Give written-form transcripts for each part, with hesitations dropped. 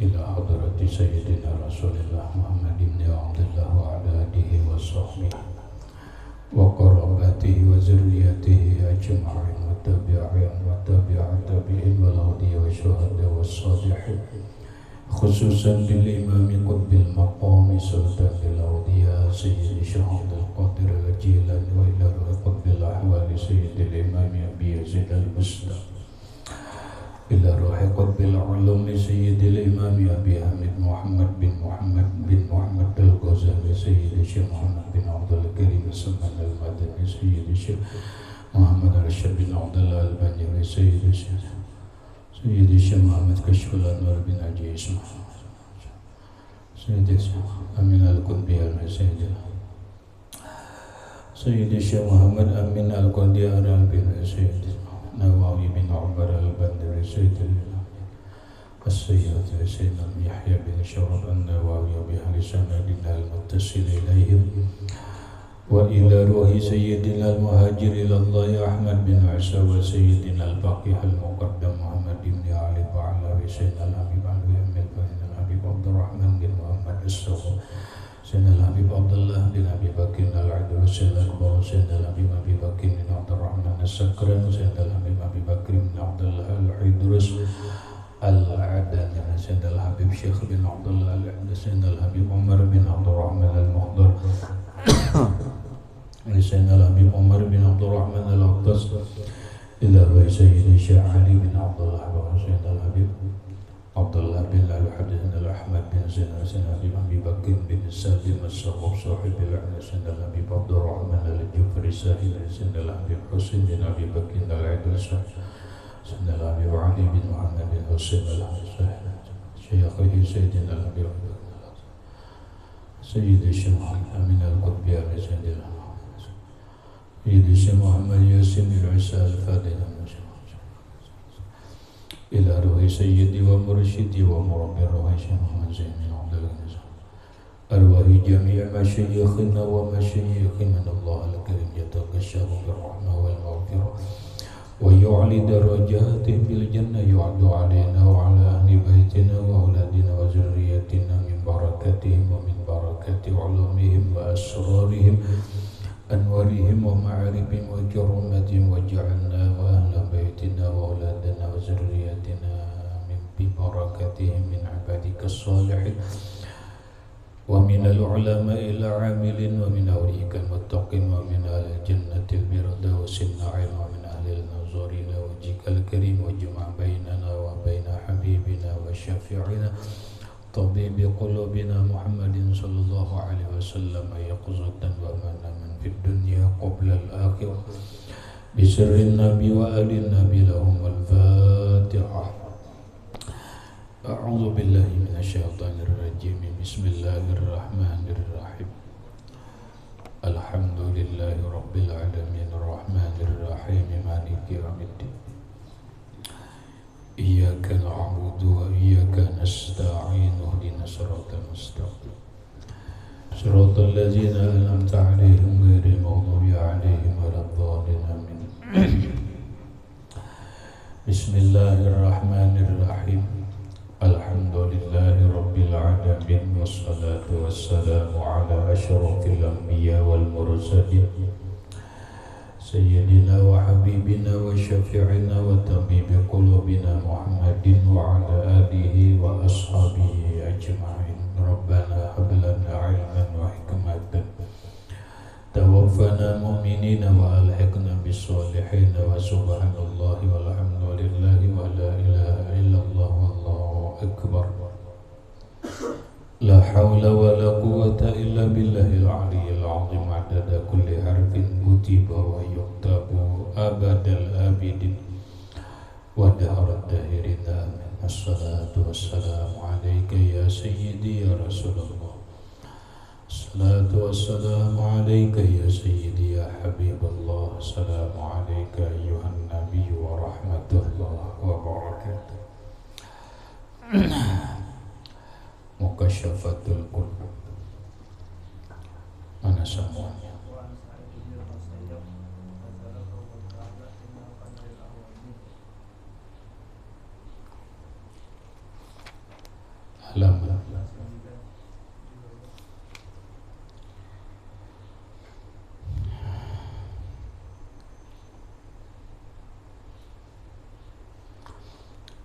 إلى حضرة سيدنا رسول الله محمد بن عبد الله وعلى آله وصحبه وقرابته وذريته أجمعين والتابعين والتابعين والأولياء والشهداء والصالحين خصوصا للإمام قطب المقام سلطان الأولياء سيد شهاب القادر الجيلاني وإلى قطب الأحوال سيد الإمام أبي يزيد البستامي إلى روح قطب العلوم سيد الإمام أبي حميد محمد الغزالي سيد الشيخ محمد بن عبد الكريم السمان المدني سيد الشيخ محمد رشد بن عبد الله البنيوي سيد الشيخ محمد كشف الأنوار بن عجيز سيد الشيخ أمين القطبي سيد الشيخ محمد أمين القطبي بن سيد نواوي بن عمر البندري سيد السيد سيدنا يحيى بن شرف النواوي بأهل سندنا المتصل إليهم وإلى روح سيدنا المهاجر إلى الله أحمد بن عيسى وسيدنا الفقيه المقدم محمد بن علي وعلى سيدنا الحبيب علي بن الحبيب عبد الرحمن بن محمد الصفا سيدنا الحبيب عبد الله بن أبي بكر العدل سيدنا الأكبر سيدنا الحبيب أبي بكر بن عبد الرحمن السكران سيدنا الحبيب أبي بكر بن عبد الله الحيدرس العدني سيدنا الحبيب شيخ بن عبد الله سيدنا الحبيب عمر بن عبد الرحمن المخضر سيدنا الحبيب عمر بن عبد الرحمن الأقدس إلى روح سيدي الشيخ علي بن عبد الله سيدنا الحبيب عبد الله بن الحديث الأحمد بن سيدنا الحبيب أبي بكر بن سالم الصحاب صاحب العلم سيدنا الحبيب عبد الرحمن الجفري ساهل سيدنا الحبيب حسين بن أبي بكر العدل سيدنا الحبيب علي بن محمد بن حسين شيخه سيدنا الحبيب سيد الشيخ أمين القطبي سيدنا سيد الشيخ محمد ياسين بن عيسى الفاضل إلى روح سيدي ومرشدي ومربي روح الشيخ محمد زين بن عبد العزيز أرواح جميع مشايخنا ومشايخنا الله الكريم يتغشاه بالرحمة والمغفرة ويعلي درجاتهم بالجنة يعد علينا وعلى أهل بيتنا وأولادنا وذريتنا من بركتهم ومن بركة علومهم وأسرارهم أنوارهم ومعارفهم وكرامتهم واجعلنا وأهل بيتنا وأولادنا وذريتنا من ببركتهم من عبادك الصالحين ومن العلماء العاملين ومن أولياء المتقين ومن أهل الجنة الفردوس النعيم ومن أهل النظر إلى وجهك الكريم واجمع بيننا وبين حبيبنا وشفيعنا طبيب قلوبنا محمد صلى الله عليه وسلم يقظة ومناما في الدنيا قبل الآخرة بسر النبي وآل النبي لهم الفاتحة. أعوذ بالله من الشيطان الرجيم بسم الله الرحمن الرحيم الحمد لله رب العالمين الرحمن الرحيم مالك يوم الدين إياك نعبد وإياك نستعين اهدنا الصراط المستقيم صراط الذين أنعمت عليهم غير المغضوب عليهم ولا الضالين آمين. بسم الله الرحمن الرحيم الحمد لله رب العالمين والصلاة والسلام على أشرف الأنبياء والمرسلين سيدنا وحبيبنا وشفيعنا وطبيب قلوبنا محمد وعلى آله وأصحابه أجمعين. ربنا هب لنا علما وحكمة توفنا مؤمنين وألحقنا بالصالحين وسبحان الله والحمد لله ولا إله إلا الله والله أكبر لا حول ولا قوة إلا بالله العلي العظيم عدد كل حرف كتب ويكتب أبد الآبدين ودهر الداهرين آمين. الصلاة والسلام عليك يا سيدي يا رسول الله الصلاة والسلام عليك يا سيدي يا حبيب الله السلام عليك أيها النبي ورحمة الله وبركاته. Mukasyafatul Qulub. Mana semuanya? halaman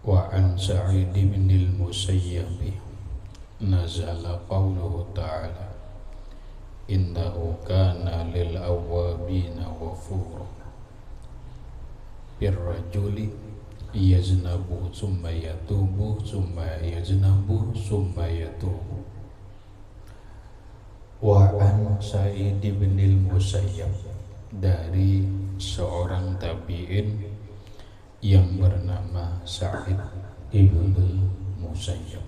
wa an Sa'id bin al-Musayyab nazala qawluhu ta'ala innahu kana lil awwabina ghafura birrajuli yaznabu summa yatubu summa yaznabu summa yatubu. Wa an Sa'id bin al-Musayyab, dari seorang tabi'in yang bernama Sa'id ibn al-Musayyab,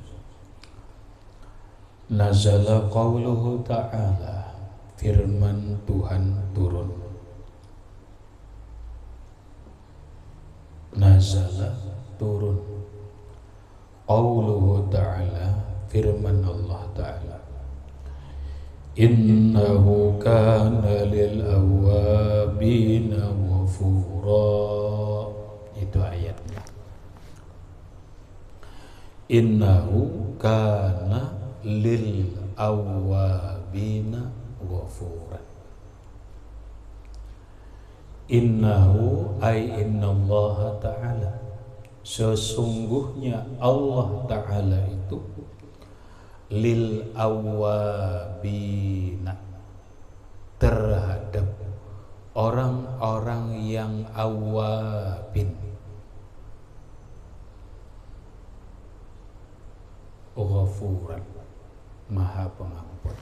nazala qawluhu ta'ala, firman Tuhan turun. Nazala turun, qawluhu ta'ala firman Allah ta'ala, innahu kana lil awwabina ghafura. Itu ayatnya. Innahu kana lil awwabina ghafura. Innahu ay innallaha ta'ala, sesungguhnya Allah ta'ala itu lil awwabina, terhadap orang-orang yang awwabin, ghafuran, maha pengampun.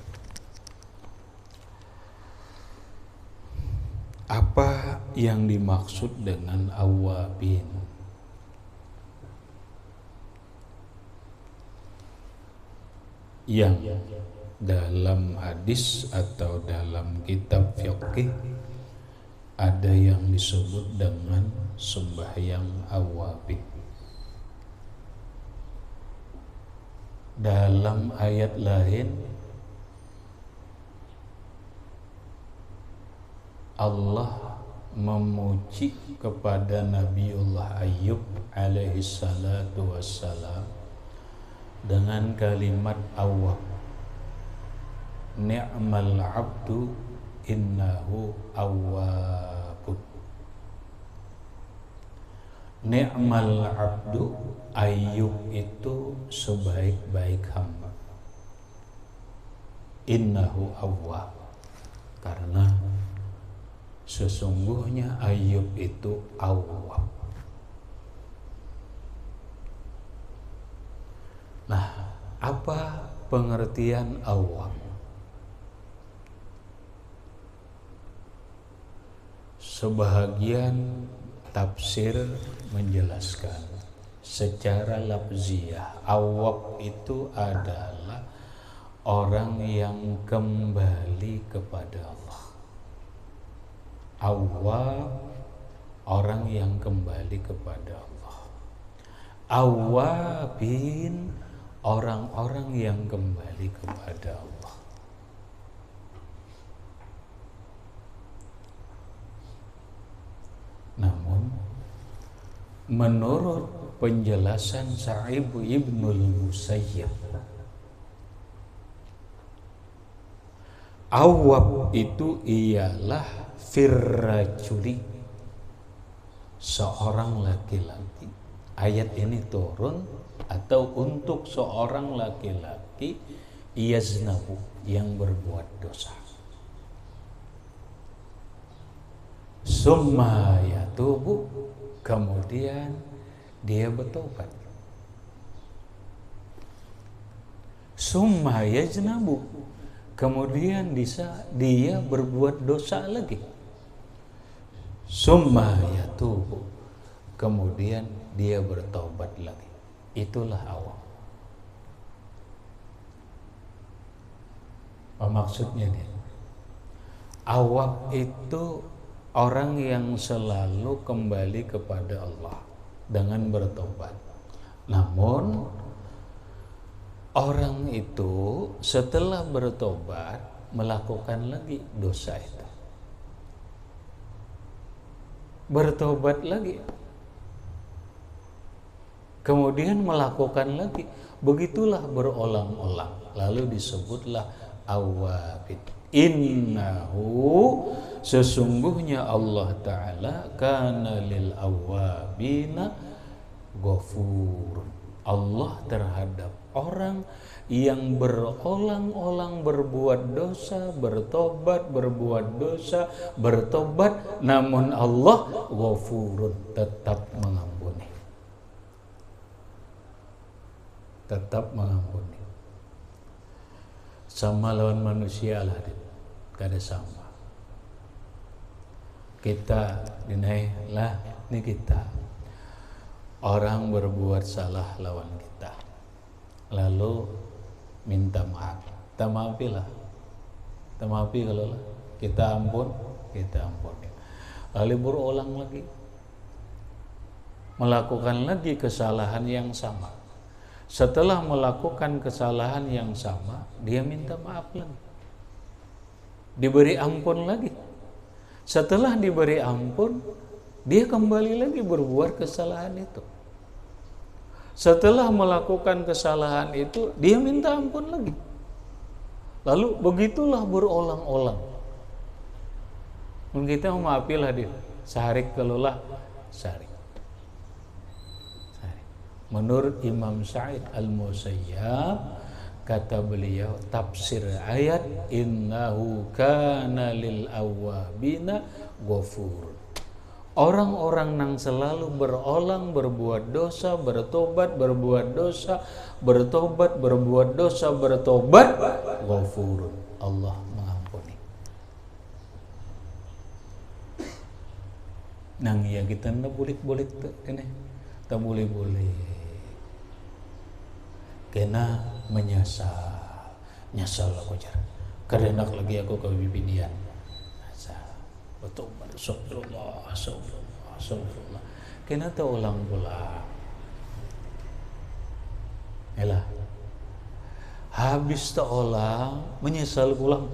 Apa yang dimaksud dengan awwabin? Yang dalam hadis atau dalam kitab fiqh ada yang disebut dengan sembahyang awwabin. Dalam ayat lain Allah memuji kepada Nabiullah Ayyub alaihi salatu wassalam dengan kalimat awwab. Ni'mal abdu innahu awwabun. Ni'mal abdu, Ayyub itu sebaik-baik hamba. Innahu awwab, karena sesungguhnya Ayyub itu awwab. Nah, apa pengertian awwab? Sebahagian tafsir menjelaskan secara lafziyah, awwab itu adalah orang yang kembali kepada Allah. Awwab, orang yang kembali kepada Allah. Awwabin, orang-orang yang kembali kepada Allah. Namun menurut penjelasan Sa'id ibn al-Musayyab, awwab itu ialah firrajuli, seorang laki-laki. Ayat ini turun atau untuk seorang laki-laki yaznabu, yang berbuat dosa. Summa yatubu, kemudian dia bertobat. Summa yajnabu, kemudian dia berbuat dosa lagi. Summa yatubu, kemudian dia bertobat lagi. Itulah awwab. Apa maksudnya dia? Awwab itu orang yang selalu kembali kepada Allah dengan bertobat. Namun orang itu setelah bertobat melakukan lagi dosa itu. Bertobat lagi, kemudian melakukan lagi, Begitulah berulang-ulang. Lalu disebutlah awabin. Innahu, sesungguhnya Allah Ta'ala, kana lil awabina ghafur. Allah terhadap orang yang berulang-ulang berbuat dosa, bertobat, berbuat dosa, bertobat, namun Allah ghafurun, tetap mengampuni. Tetap mengampuni. Sama lawan manusia lah, kada sama. Kita dinaik lah, ini kita. Orang berbuat salah lawan kita, lalu minta maaf, kita maafilah, kita maafi kalau lah, kita ampun, kita ampuni. Lalu berulang lagi, melakukan lagi kesalahan yang sama. Setelah melakukan kesalahan yang sama, dia minta maaf lagi, diberi ampun lagi. Setelah diberi ampun, dia kembali lagi berbuat kesalahan itu. Setelah melakukan kesalahan itu, dia minta ampun lagi. Lalu begitulah berulang-ulang. Mungkin kita maafilah dia, sehari kelulah sehari. Menurut Imam Sa'id Al-Musayyab, kata beliau, tafsir ayat innahu kana lil awwabina ghafur. Orang-orang yang selalu berulang berbuat dosa, bertobat, berbuat dosa, bertobat, berbuat dosa, bertobat, ghafurun, Allah mengampuni. Nang ya kita ndak boleh tuh kene. Tak boleh. Kena menyesal. Nyesal aku jar. Karena lagi aku ke bibinian. Betul, astagfirullah. Kena terulang pula. Yalah. Habis terulang, menyesal pulang.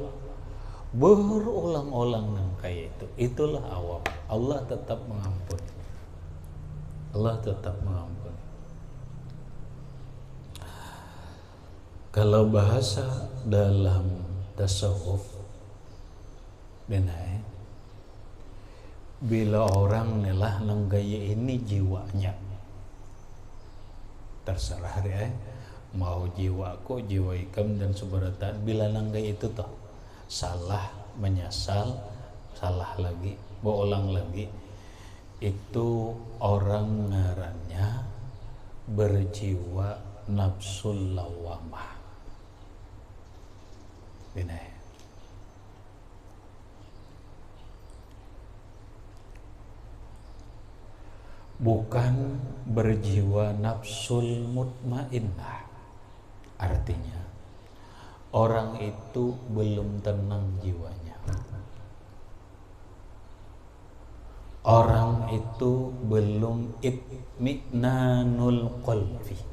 Berulang-ulang nang kayak itu. Itulah awam. Allah tetap mengampuni. Allah tetap mengampuni. Kalau bahasa dalam tasawuf, benai, bila orang nelah nenggaya ini jiwanya, terserah dia, mau jiwaku, jiwa ikam dan seberatan, bila nenggaya itu toh salah, menyesal, salah lagi, berulang lagi, itu orang ngarannya berjiwa nafsul lawamah. Binai. Bukan berjiwa nafsul mutmainnah. Artinya orang itu belum tenang jiwanya. Orang itu belum itminanul qalbi.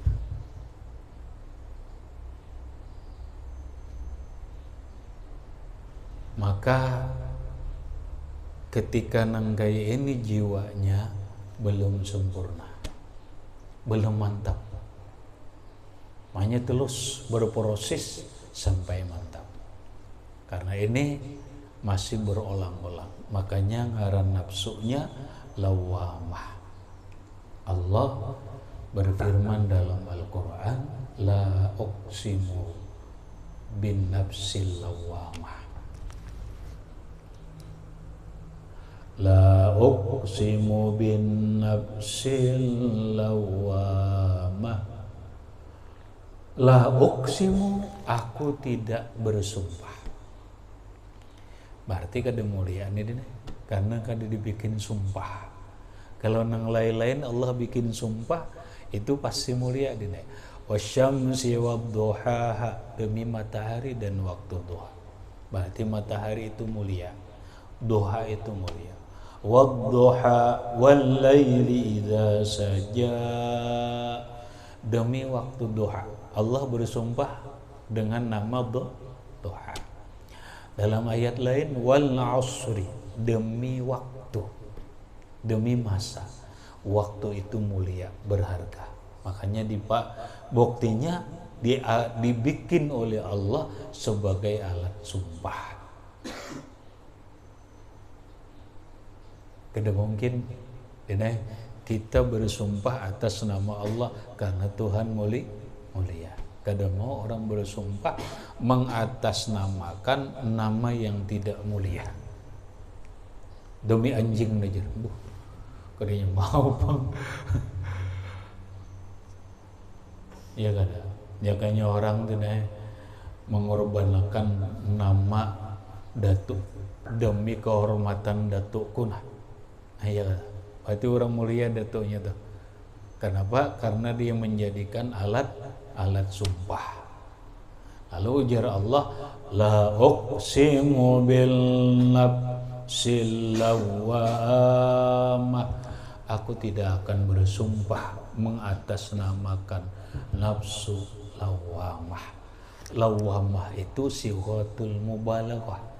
Maka ketika nanggai ini jiwanya belum sempurna, belum mantap, makanya terus berproses sampai mantap. Karena ini masih berulang-ulang, makanya ngaran nafsunya lawamah. Allah berfirman dalam Al-Quran, la uqsimu bin nafsil lawamah. La uqsimu bin nafsil lawamah. La uqsimu, aku tidak bersumpah. Berarti kada mulia ini, karena kada dibikin sumpah. Kalau nang lain-lain Allah bikin sumpah, itu pasti mulia ini. Wasyamsi wadduhaha, demi matahari dan waktu duha. Berarti matahari itu mulia, duha itu mulia. Wadduha wal laili idza saja, demi waktu duha. Allah bersumpah dengan nama duha. Dalam ayat lain, wal asri, demi waktu, demi masa. Waktu itu mulia, berharga. Makanya buktinya dibikin oleh Allah sebagai alat sumpah. Tidak mungkin kita bersumpah atas nama Allah karena Tuhan mulia. Kada mau orang bersumpah mengatasnamakan nama yang tidak mulia. Demi anjing aja, kadanya mau bang. Ya kada, ya kayaknya orang tuh mengorbankan nama datuk demi kehormatan datuk kuna. Ya kada, berarti orang mulia datuknya tuh. Kenapa? Karena dia menjadikan alat sumpah. Lalu ujar Allah, la uqsimu bil nafsil lawwamah. Aku tidak akan bersumpah mengatasnamakan nafsu lawwamah. Lawwamah itu sighatul mubalaghah.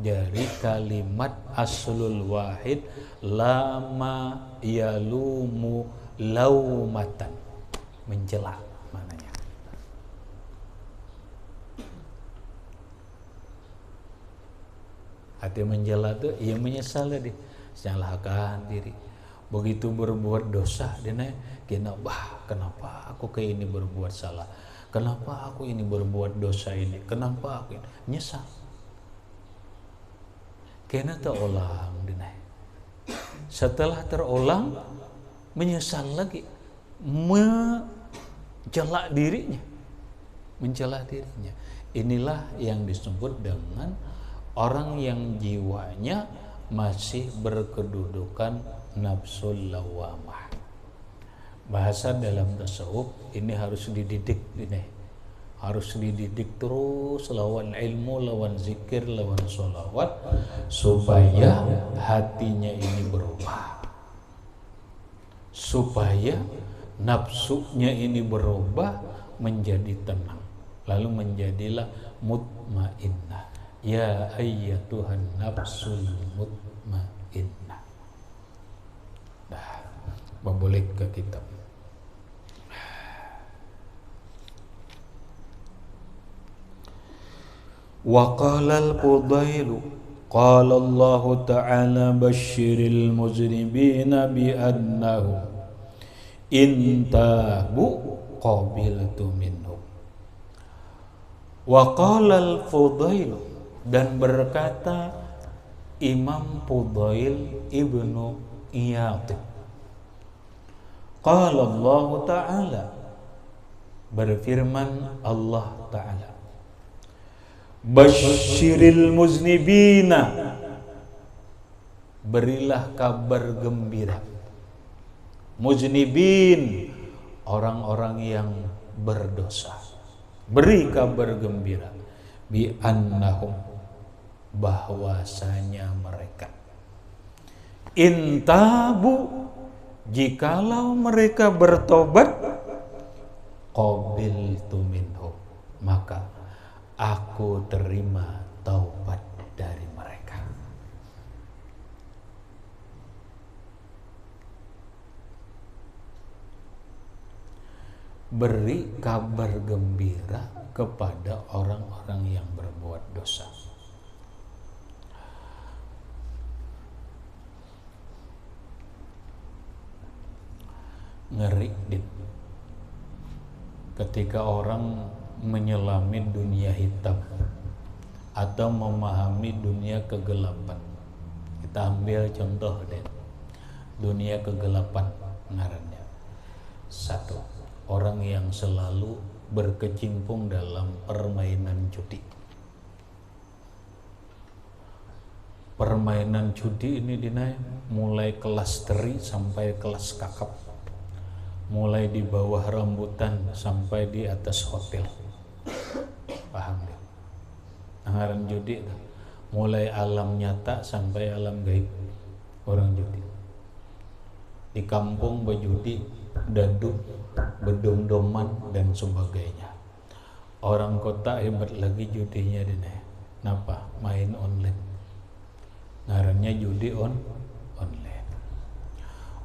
Dari kalimat aslul wahid lama yalumu laumatan, mencela mananya. Hati mencela tuh ia menyesal dia, menyalahkan diri. Begitu berbuat dosa dia kena kenapa aku kayak ini berbuat salah, kenapa aku ini berbuat dosa ini, kenapa aku ini nyesal. Kena terulang dia. Setelah terulang menyesal lagi, mencela dirinya. Inilah yang disebut dengan orang yang jiwanya masih berkedudukan nafsul lawamah. Bahasa dalam tasawuf ini harus dididik harus dididik terus lawan ilmu, lawan zikir, lawan sholawat supaya hatinya ini berubah, supaya nafsunya ini berubah menjadi tenang, lalu menjadilah mutmainnah. Ya ayyatuhan nafsul mutmainnah. Dah, membalik ke kitab. Wa qala al-Fudailu qala Allah ta'ala basyiril muzribina bi annahu intabu qabiltu minhum. Wa qala al-Fudailu, dan berkata Imam Fudail ibnu Iyad, qala Allah ta'ala, berfirman Allah ta'ala, basyiril muznibina, berilah kabar gembira, muznibin, orang-orang yang berdosa, beri kabar gembira, bi annahum, bahwasanya mereka, intabu, jikalau mereka bertobat, qabiltu minhum, maka aku terima taubat dari mereka. Beri kabar gembira kepada orang-orang yang berbuat dosa. Ngeri ketika orang menyelami dunia hitam atau memahami dunia kegelapan. Kita ambil contoh deh, dunia kegelapan ngarannya. Satu, orang yang selalu berkecimpung dalam permainan judi. Permainan judi ini mulai kelas teri sampai kelas kakap, mulai di bawah rambutan sampai di atas hotel. Paham deh? Anggaran judi itu mulai alam nyata sampai alam gaib. Orang judi di kampung berjudi, dadu, bedom-doman dan sebagainya. Orang kota hebat lagi judinya deh. Kenapa? Main online. Ngarannya judi online.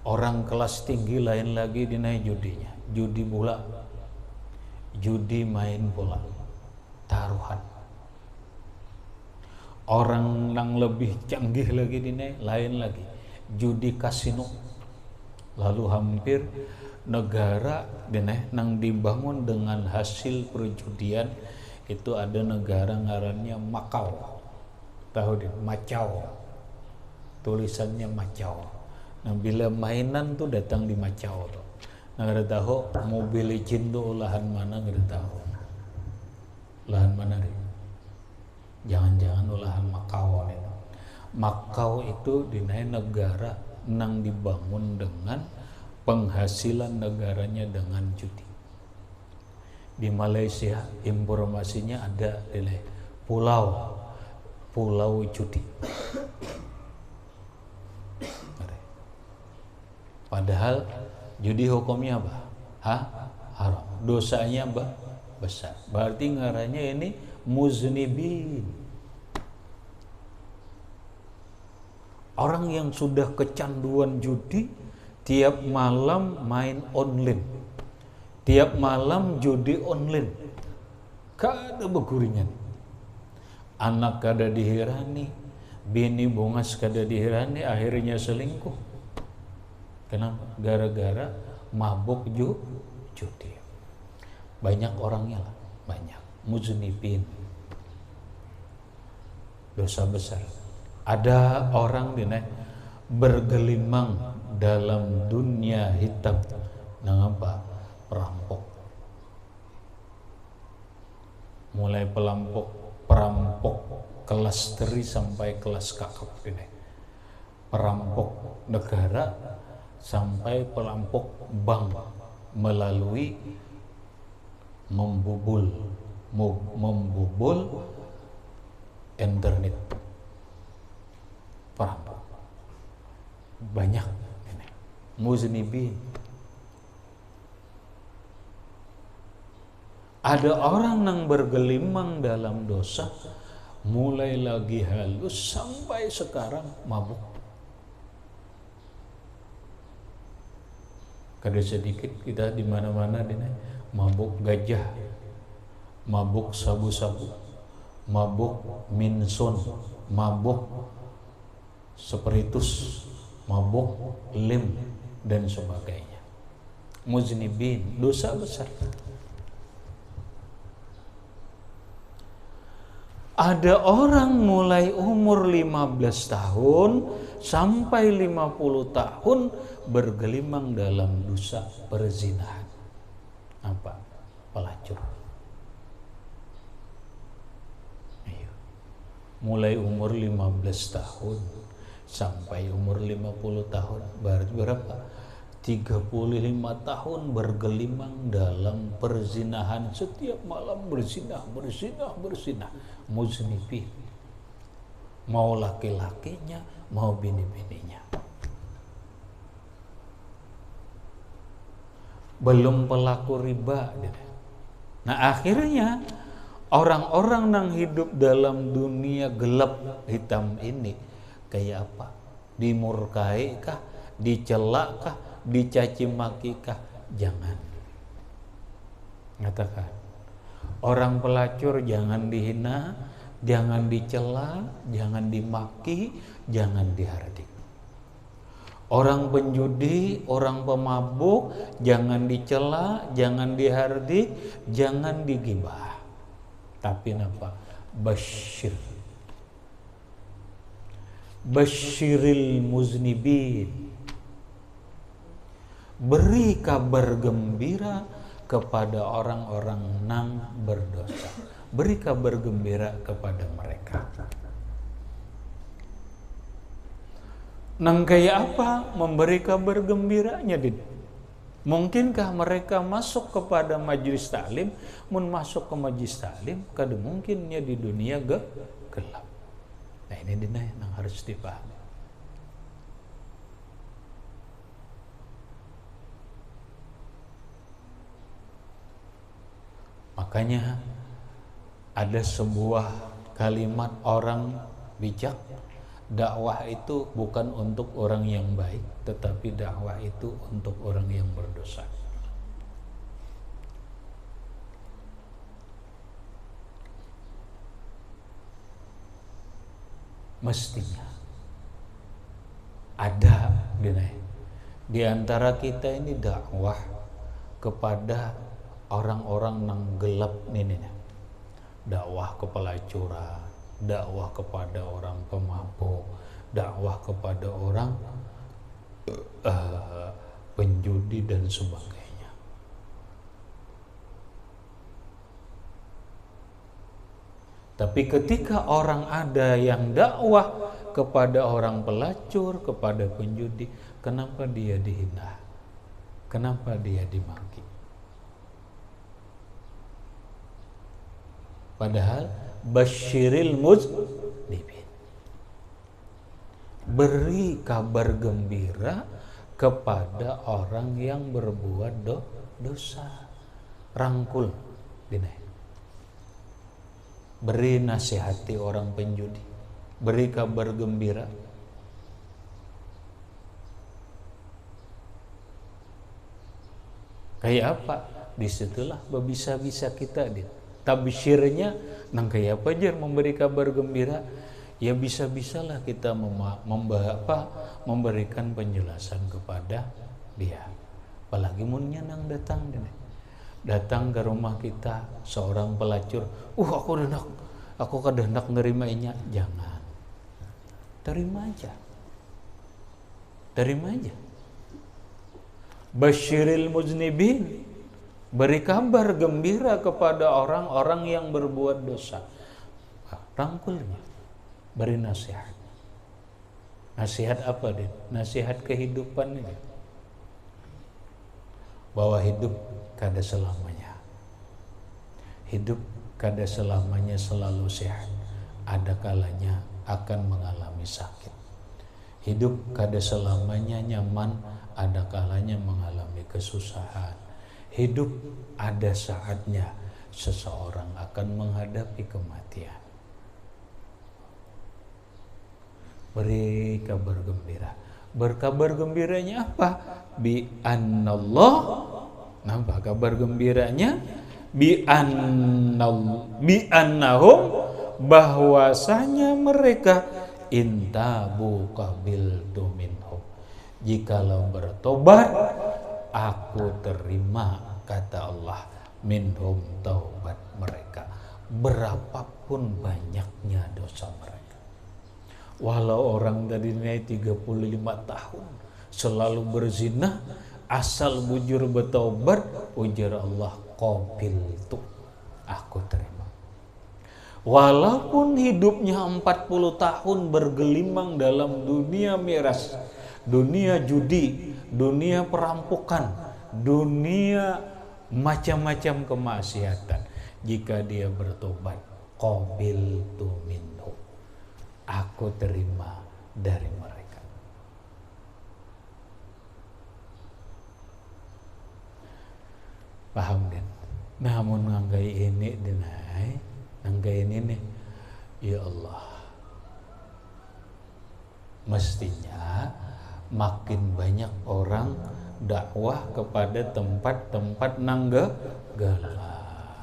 Orang kelas tinggi lain lagi dinaik judinya, judi bola. judi main bola, taruhan. Orang yang lebih canggih lagi ini lain lagi, judi kasino. Lalu hampir negara dene nang dibangun dengan hasil perjudian itu ada negara ngarannya Macau. Tahu deh, Macau. Tulisannya Macau. Nah, bila mainan tuh datang di Macau tuh. Nah, nggak tahu Mobile Legends tuh olahan mana, nggak tahu. Olahan mana deh? Jangan-jangan olahan Macau itu. Macau itu di negara nang dibangun dengan penghasilan negaranya dengan judi. Di Malaysia informasinya ada di pulau judi. Padahal judi hukumnya apa? Haram. Dosanya besar. Berarti ngarannya ini muznibin. Orang yang sudah kecanduan judi, tiap malam main online, tiap malam judi online, kada berguringan. Anak kada dihirani, bini bongas kada dihirani, akhirnya selingkuh. Kenapa? Gara-gara mabuk judi. Banyak orangnya lah, banyak muznibin, dosa besar. Ada orang bergelimang dalam dunia hitam. Nah, apa? Perampok. Mulai perampok kelas teri sampai kelas kakap ini. Perampok negara sampai perampok bank melalui membobol internet. Perampok banyak ini. Muznibin. Ada orang yang bergelimang dalam dosa, mulai lagi halus sampai sekarang mabuk. Kada sedikit kita di mana-mana ini mabuk gajah, mabuk sabu-sabu, mabuk minson, mabuk spiritus, mabuk lem dan sebagainya. Muznibin, dosa besar. Ada orang mulai umur 15 tahun sampai 50 tahun bergelimang dalam dosa perzinahan. Apa? Pelacur. Ayo. Mulai umur 15 tahun sampai umur 50 tahun. Berarti berapa? 35 tahun bergelimang dalam perzinahan, setiap malam berzinah. Muznibin. Mau laki-lakinya, mau bini-bininya. Belum pelaku riba. Nah, akhirnya orang-orang yang hidup dalam dunia gelap hitam ini kayak apa? Dimurkai kah? Dicela kah? Dicaci maki kah? Jangan. Katakan, orang pelacur jangan dihina, jangan dicela, jangan dimaki, jangan dihardik. Orang penjudi, orang pemabuk jangan dicela, jangan dihardik, jangan digibah. Tapi apa? Basyiril muznibin. Beri kabar gembira kepada orang-orang yang berdosa. Beri kabar gembira kepada mereka. Nang kayak apa memberi kabar gembiranya? Mungkinkah mereka masuk kepada majelis taklim? Mun masuk ke majelis taklim, kada mungkinnya di dunia gelap. Nah, ini yang harus dipahami. Makanya ada sebuah kalimat orang bijak, dakwah itu bukan untuk orang yang baik, tetapi dakwah itu untuk orang yang berdosa. mestinya ada di antara kita ini dakwah kepada orang-orang yang gelap ini, dakwah ke pelacuran, dakwah kepada orang pemabuk, dakwah kepada orang penjudi dan sebagainya. Tapi ketika orang ada yang dakwah kepada orang pelacur, kepada penjudi, kenapa dia dihina? Kenapa dia dimaki? Padahal basyiril muznimin, beri kabar gembira kepada orang yang berbuat dosa. Rangkul beri nasihati orang penjudi, beri kabar gembira. Kayak apa? Disitulah bisa-bisa kita tabsyirnya nang kayak apa aja memberi kabar gembira. Ya bisa-bisalah kita memberikan penjelasan kepada dia. Apalagi munnya nang datang ke rumah kita seorang pelacur, aku kehendak nerimainya. Jangan, terima aja. Basyiril muznibin, beri kabar gembira kepada orang-orang yang berbuat dosa. Rangkulnya, beri nasihat. Nasihat apa, Din? Nasihat kehidupan ini. Bahwa hidup kada selamanya. Hidup kada selamanya selalu sehat. Ada kalanya akan mengalami sakit. Hidup kada selamanya nyaman, ada kalanya mengalami kesusahan. Hidup ada saatnya seseorang akan menghadapi kematian. Beri kabar gembira. Berkabar gembiranya apa? Bi annallah. Nampak kabar gembiranya? Bi annahum, bahwasanya mereka intabu qabiltu minhum, jikalau bertobat aku terima, kata Allah, minhum, taubat mereka, berapapun banyaknya dosa mereka. Walau orang tadi naik 35 tahun selalu berzina, asal bujur bertobat, ujar Allah, qabiltu, aku terima. Walaupun hidupnya 40 tahun bergelimang dalam dunia miras, dunia judi, dunia perampokan, dunia macam-macam kemaksiatan, jika dia bertobat, qabiltu minhu, aku terima dari mereka. Paham kan? Namun nganggai ini dinai, nganggai ini nih, ya Allah, mestinya makin banyak orang dakwah kepada tempat-tempat nangga gelap.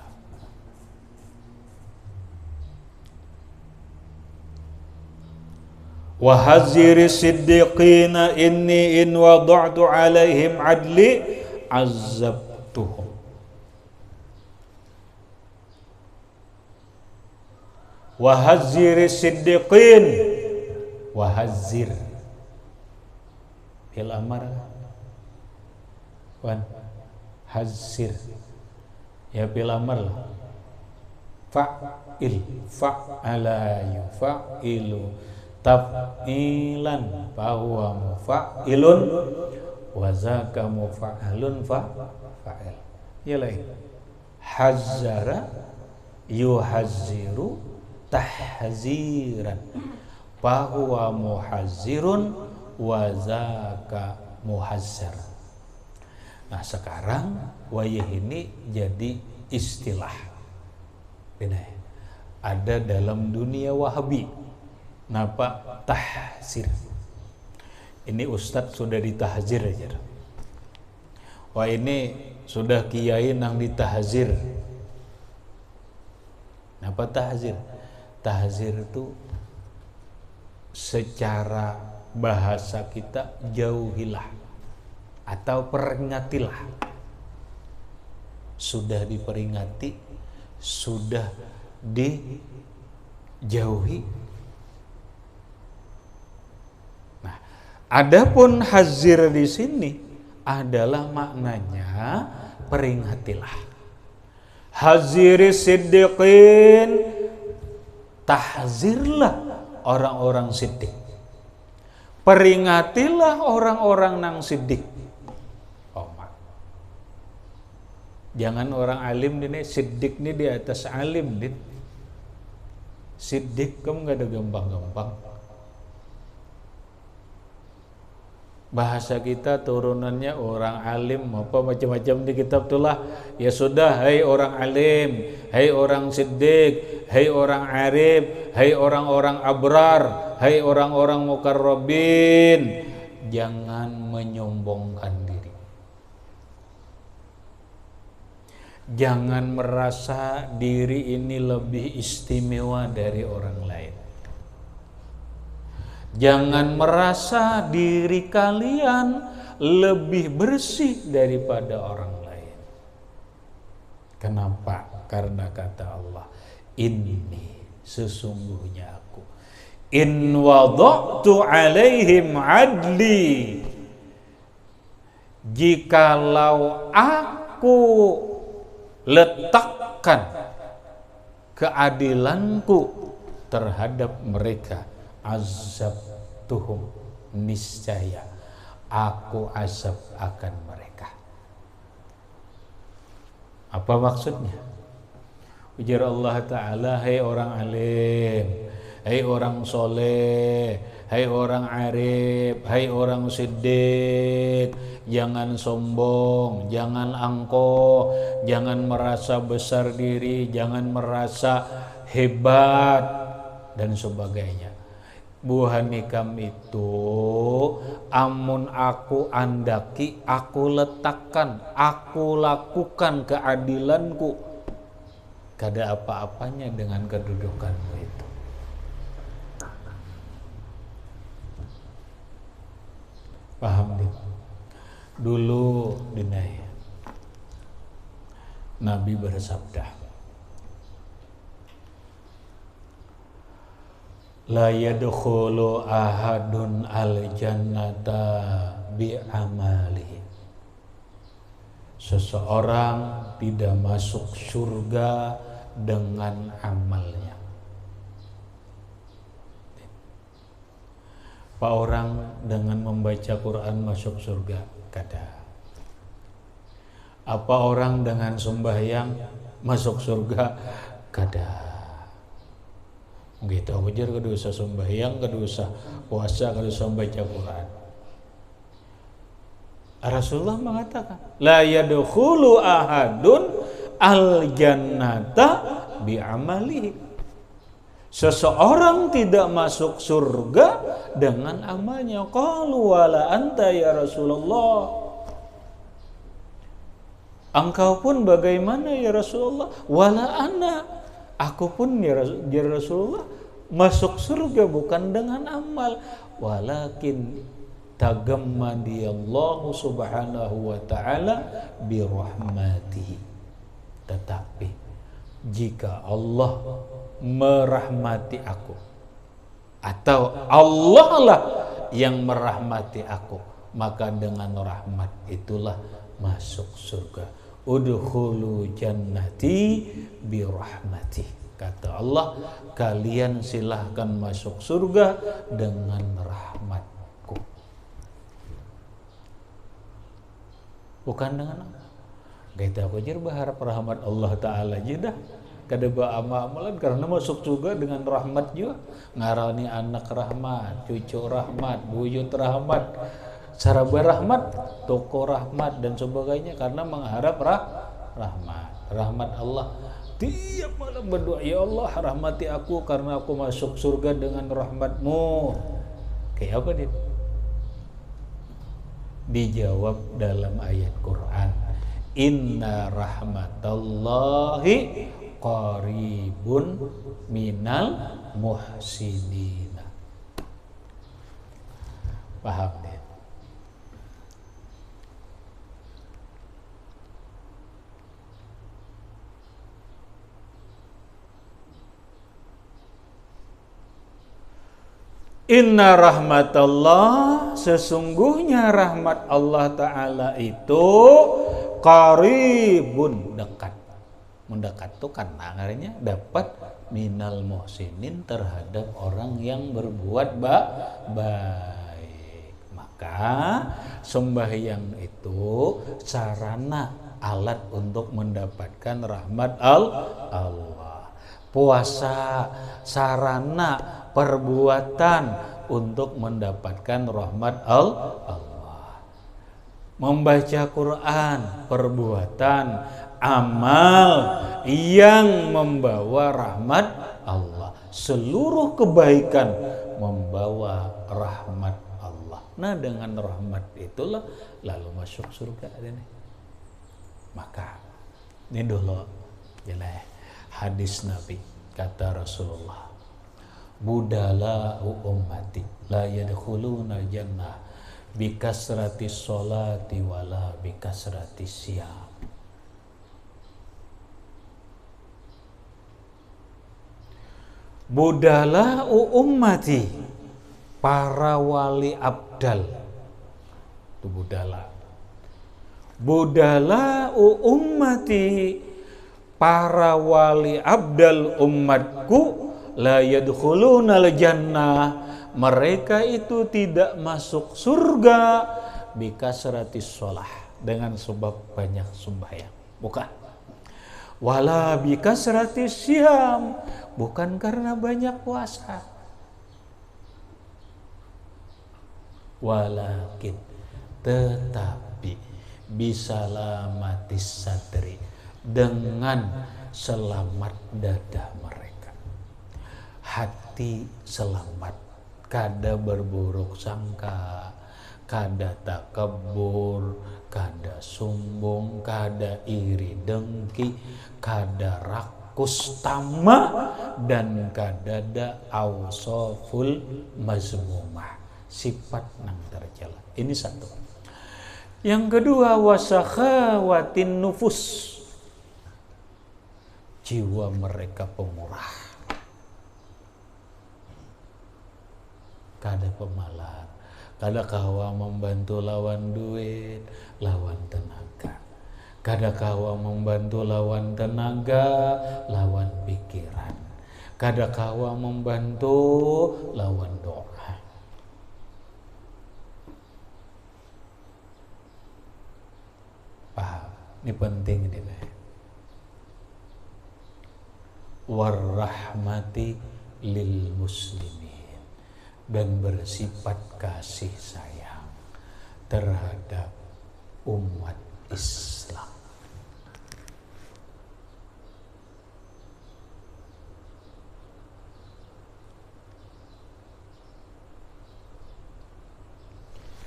Wa haziri siddiqina inni in wada'tu alaihim adli azabtuhum. Wa haziri siddiqin, wa hazir fil amar wan hazir ya fil amar lah, fa'il fa'ala yufa'ilu taf'ilan fahuwa mufa'ilun wa zaka mufa'alun fa'il. Ya lain hazzara yuhazziru tahziran fahuwa muhazzirun wa zaka muhazzar. Nah sekarang wayah ini jadi istilah ada dalam dunia Wahabi. Napa tahzir? Ini Ustadz sudah ditahzir aja. Wah ini sudah kiai nang ditahzir. Napa tahzir? Tahzir itu secara bahasa kita jauhilah atau peringatilah. Sudah diperingati, sudah dijauhi. Nah, adapun hazir di sini adalah maknanya peringatilah. Haziri siddiqin, tahzirlah orang-orang siddiq. Peringatilah orang-orang nang siddiq. Jangan orang alim ini siddiq ini di atas alim din. Siddiq kamu gak ada gampang-gampang. Bahasa kita turunannya orang alim apa macam-macam di kitab itulah. Ya sudah, hai orang alim, hai orang siddiq, hai orang arif, hai orang-orang abrar, hai orang-orang mukarrabin. Jangan menyombongkan diri. Jangan merasa diri ini lebih istimewa dari orang lain. Jangan merasa diri kalian lebih bersih daripada orang lain. Kenapa? Karena kata Allah, ini sesungguhnya aku. In wada'tu alaihim adli. Jikalau aku letakkan keadilanku terhadap mereka, azabtuhum, niscaya aku azab akan mereka. Apa maksudnya? Ujar Allah Ta'ala, hai orang alim, hai orang soleh, hai orang arif, hai orang siddiq, jangan sombong, jangan angkuh, jangan merasa besar diri, jangan merasa hebat dan sebagainya. Buah nikam itu amun aku andaki, aku letakkan, aku lakukan keadilanku, kada apa-apanya dengan kedudukanmu itu. Paham nih? Dulu dinai Nabi bersabda, la yadkhulu ahadun al-jannata bi'amalihi. Seseorang tidak masuk surga dengan amalnya. Apa orang dengan membaca Quran masuk surga? Kada. Apa orang dengan sembahyang masuk surga? Kada. Gitu aja, kada usah sembahyang, kada usah puasa, kada usah baca Quran. Rasulullah mengatakan, la yadkhulu ahadun al-jannata bi'amalihi. Seseorang tidak masuk surga dengan amalnya. Qalu wala anta ya Rasulullah. Engkau pun bagaimana ya Rasulullah? Wala ana. Aku pun ya Rasulullah masuk surga bukan dengan amal, walakin tagammadiyallahu subhanahu wa ta'ala birahmatihi. Tetapi jika Allah merahmati aku, atau Allah lah yang merahmati aku, maka dengan rahmat itulah masuk surga. Udkhulu jannati birahmati. Kata Allah, kalian silahkan masuk surga dengan rahmatku, bukan dengan Allah. Kita wajar berharap rahmat Allah Ta'ala aja dah. Kada amalan karena masuk surga dengan rahmat juga. Ngarani anak rahmat, cucu rahmat, buyut rahmat, saraba rahmat, toko rahmat dan sebagainya, karena mengharap rahmat Allah. Tiap malam berdoa, ya Allah rahmati aku karena aku masuk surga dengan rahmatmu. Kayak apa dia? Dijawab dalam ayat Quran, inna rahmatallahi qaribun minal muhsinina. Paham dia? Inna rahmatallah, sesungguhnya rahmat Allah Ta'ala itu qaribun, dekat. Mendekat itu kan artinya dapat minal muhsinin, terhadap orang yang berbuat baik. Maka sembahyang itu sarana, alat untuk mendapatkan rahmat Allah. Puasa sarana, perbuatan untuk mendapatkan rahmat Allah. Membaca Quran perbuatan, amal yang membawa rahmat Allah. Seluruh kebaikan membawa rahmat Allah. Nah, dengan rahmat itulah lalu masuk surga ini. Maka ini dulu jelas hadis Nabi, kata Rasulullah, budala ummati la yadkhuluna jannah bikasrati sholati wala bikasrati siyam. Budala ummati, para wali abdal itu budala. Budala ummati, para wali abdal umatku, la yadkhulunal jannah, mereka itu tidak masuk surga bikasratis sholah, dengan sebab banyak sembahyang, bukan. Wala bikasratis syam, bukan karena banyak puasa. Walakin, tetapi bisalamatis sadri, dengan selamat dada mereka. Hati selamat, kada berburuk sangka, kada takabur, kada sombong, kada iri dengki, kada rakus tama, dan kada da awsaful mazmumah, sifat nang tercela. Ini satu. Yang kedua, wasakhawatin nufus, jiwa mereka pemurah, kada pemalas, kada kawa membantu lawan duit, lawan tenaga, kada kawa membantu lawan tenaga, lawan pikiran, kada kawa membantu lawan doa. Paham? Ini penting ini. Warahmati lil muslimin, dan bersifat kasih sayang terhadap umat Islam.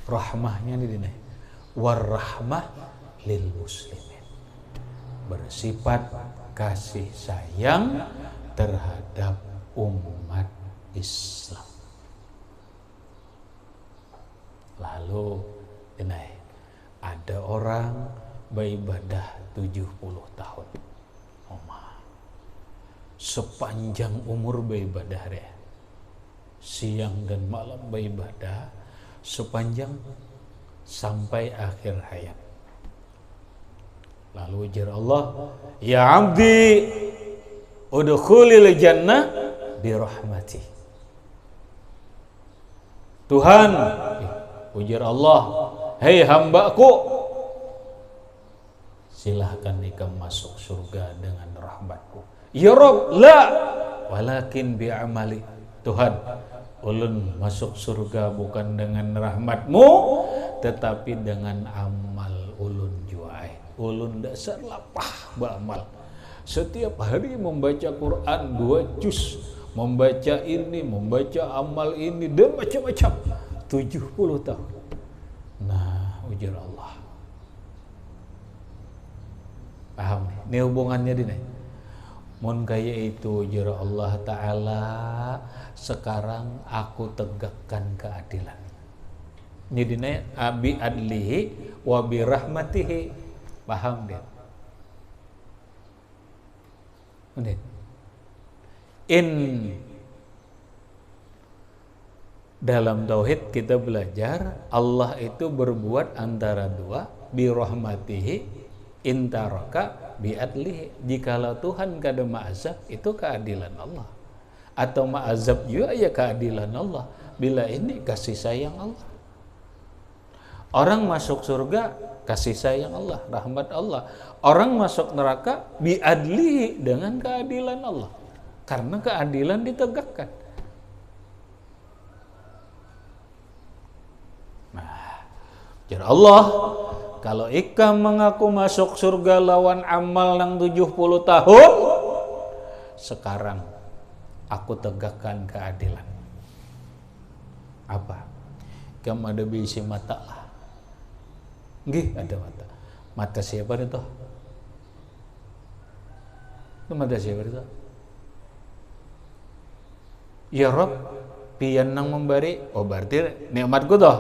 Rahmahnya di sini, warahmah lil muslimin, bersifat kasih sayang terhadap umat Islam. Lalu ini ada orang beribadah 70 tahun. Sepanjang umur beribadah dia. Siang dan malam beribadah sepanjang sampai akhir hayat. Lalu ujar Allah, ya abdi udkhulil jannah birahmati. Tuhan, ujar Allah, hei hambaku, silahkan ikam masuk surga dengan rahmatku. Ya Rabb, la, walakin bi'amali. Tuhan, ulun masuk surga bukan dengan rahmatmu, tetapi dengan amal ulun juai. Ulun dasar lapah beramal. Setiap hari membaca Quran 2 juz, membaca ini, membaca amal ini, dan macam-macam. 70 tahun. Nah, ujar Allah. Paham nih? Ini hubungannya ini. Mun kaya itu ujar Allah Ta'ala, sekarang aku tegakkan keadilan. Jadinya abi adlihi wa bi rahmatihi. Paham dia? Udah. In dalam tauhid kita belajar Allah itu berbuat antara dua, bi rahmatihi intaraka bi adlihi. Jikalau Tuhan kada ma'azab, itu keadilan Allah. Atau ma'azab juga ya keadilan Allah. Bila ini kasih sayang Allah. Orang masuk surga kasih sayang Allah, rahmat Allah. Orang masuk neraka bi adlihi dengan keadilan Allah. Karena keadilan ditegakkan. Jadi Allah, kalau ikam mengaku masuk surga lawan amal nang 70 tahun, sekarang aku tegakkan keadilan. Apa? Ikam ada bisi mata lah. Nggih, ada mata. Mata siapa itu? Itu mata siapa itu? Ya Rob, pian nang memberi. Oh berarti nikmatku toh.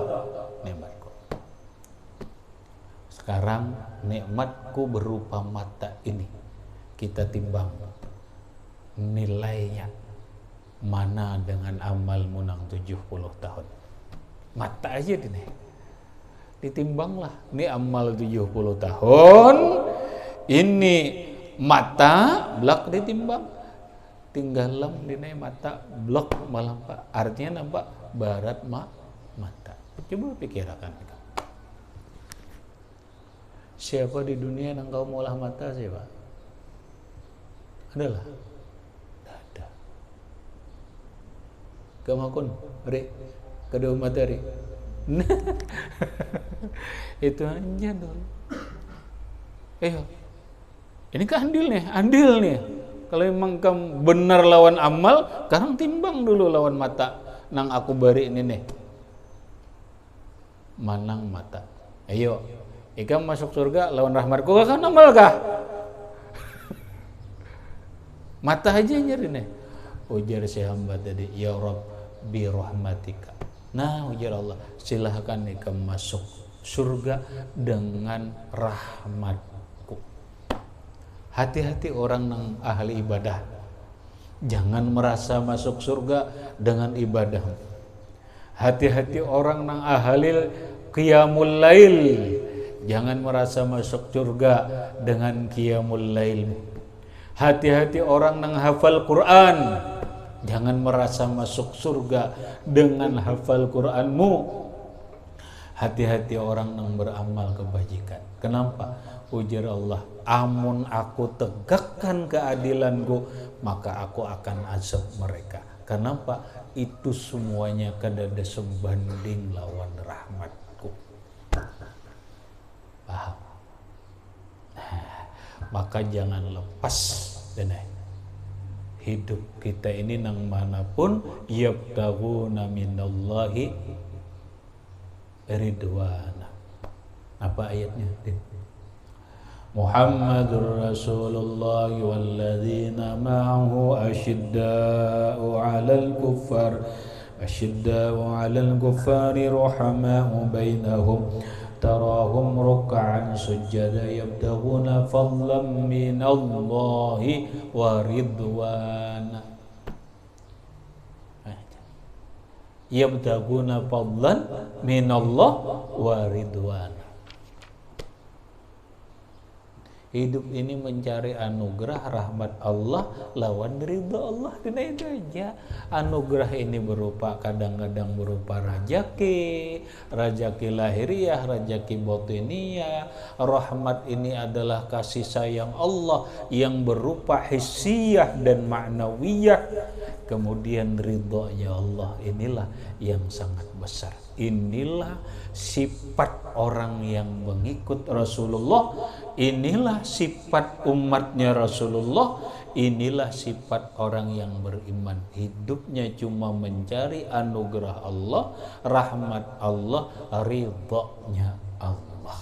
Nikmatku. Sekarang nikmatku berupa mata ini. Kita timbang nilainya mana dengan amalmu nang 70 tahun. Mata aja ini. Ditimbanglah. Ini amal 70 tahun. Ini mata blak ditimbang. Tinggalam dina mata blok malam Pak. Artinya nampak barat mata. Coba pikirkan. Siapa di dunia yang kau maulah mata siapa? Adalah. Tidak ada. Kamakun, Ri. Kedua materi. Itu aja dulu. Ini kan andil nih. Kalau memang kamu benar lawan amal, sekarang timbang dulu lawan mata. Nang aku beri ini nih. Manang mata. Ayo, ikam masuk surga lawan rahmatku kan amal kah? Mata aja nyari nih. Ujar si hamba tadi, ya Rabb bi rahmatika. Nah, ujar Allah, silahkan ikam masuk surga dengan rahmatku. Hati-hati orang yang ahli ibadah. Jangan merasa masuk surga dengan ibadah. Hati-hati orang yang ahli qiyamul lail. Jangan merasa masuk surga dengan qiyamul lail. Hati-hati orang yang hafal Quran. Jangan merasa masuk surga dengan hafal Quranmu. Hati-hati orang yang beramal kebajikan. Kenapa? Ujar Allah, amun aku tegakkan keadilanku, maka aku akan azab mereka. Kenapa? Itu semuanya kadada sebanding lawan rahmatku. Paham? Maka jangan lepas denai. Hidup kita ini nang manapun yabtaguna minallahi ridwana. Apa ayatnya? Muhammadur Rasulullah walladzina ma'ahu asyidda'u 'alal kuffari rahama'u bainahum tarahum ruk'an sujada yabtaghuna fadlan minallahi wa ridwana. Yabtaghuna fadlan minallahi wa ridwana. Hidup ini mencari anugerah rahmat Allah lawan ridha Allah. Itu aja. Anugerah ini berupa kadang-kadang berupa rajaki lahiriah, rajaki batiniyah. Rahmat ini adalah kasih sayang Allah yang berupa hissiyah dan ma'nawiyah. Kemudian ridhonya Allah inilah yang sangat besar. Inilah sifat orang yang mengikut Rasulullah. Inilah sifat umatnya Rasulullah. Inilah sifat orang yang beriman. Hidupnya cuma mencari anugerah Allah, rahmat Allah, ridhonya Allah.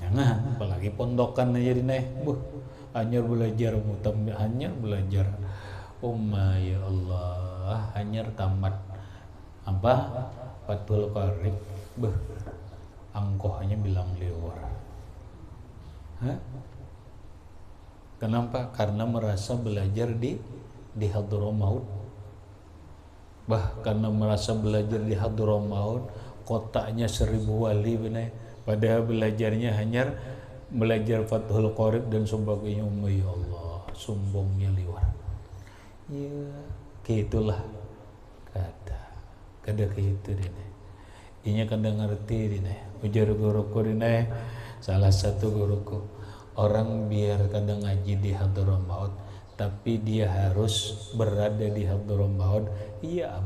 Jangan, apalagi pondokan aja dinai. Hanya belajar mutam, hanya belajar. Ya Allah. Allah hanyar tamat apa Fathul Qorib angkohnya bilang liwar. Hah? Kenapa? Karena merasa belajar di Hadramaut. Karena merasa belajar di Hadramaut, kotaknya 1000 wali benar. Padahal belajarnya hanya belajar Fathul Qorib dan sebagainya. Ya Allah, sombongnya liwar. Ya, gitulah kada gitu deh. Inya kada ngerti deh. Ujar guruku deh, salah satu guruku, orang biar kadang ngaji di Hadramaut tapi dia harus berada di Hadramaut. Iya,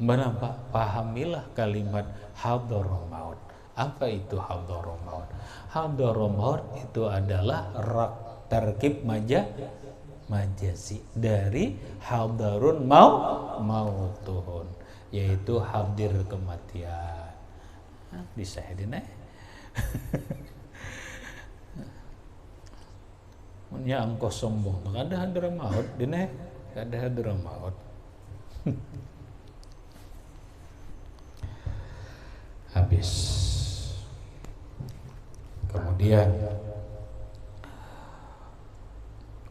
kenapa? Pahamilah kalimat Hadramaut. Apa itu Hadramaut? Hadramaut itu adalah tarkib majasi dari hadarun mautuhun, yaitu hadir kematian. Bisa hadine. Nya angkoh sombong, kada Hadramaut dine, kada Hadramaut. Habis. Kemudian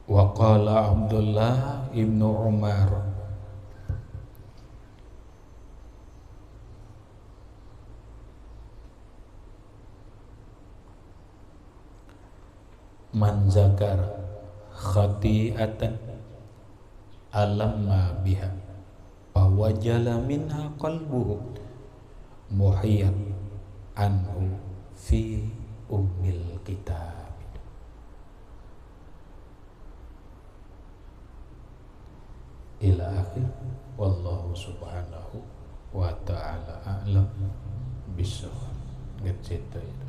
waqala Abdullah ibnu Umar man zakara khati'atan alamma biha fawajala minha qalbuhu muhiyyan anhu fi ummil kitab. Ila akhir. Wallahu subhanahu wa ta'ala a'lam bishawab. Gitu itu.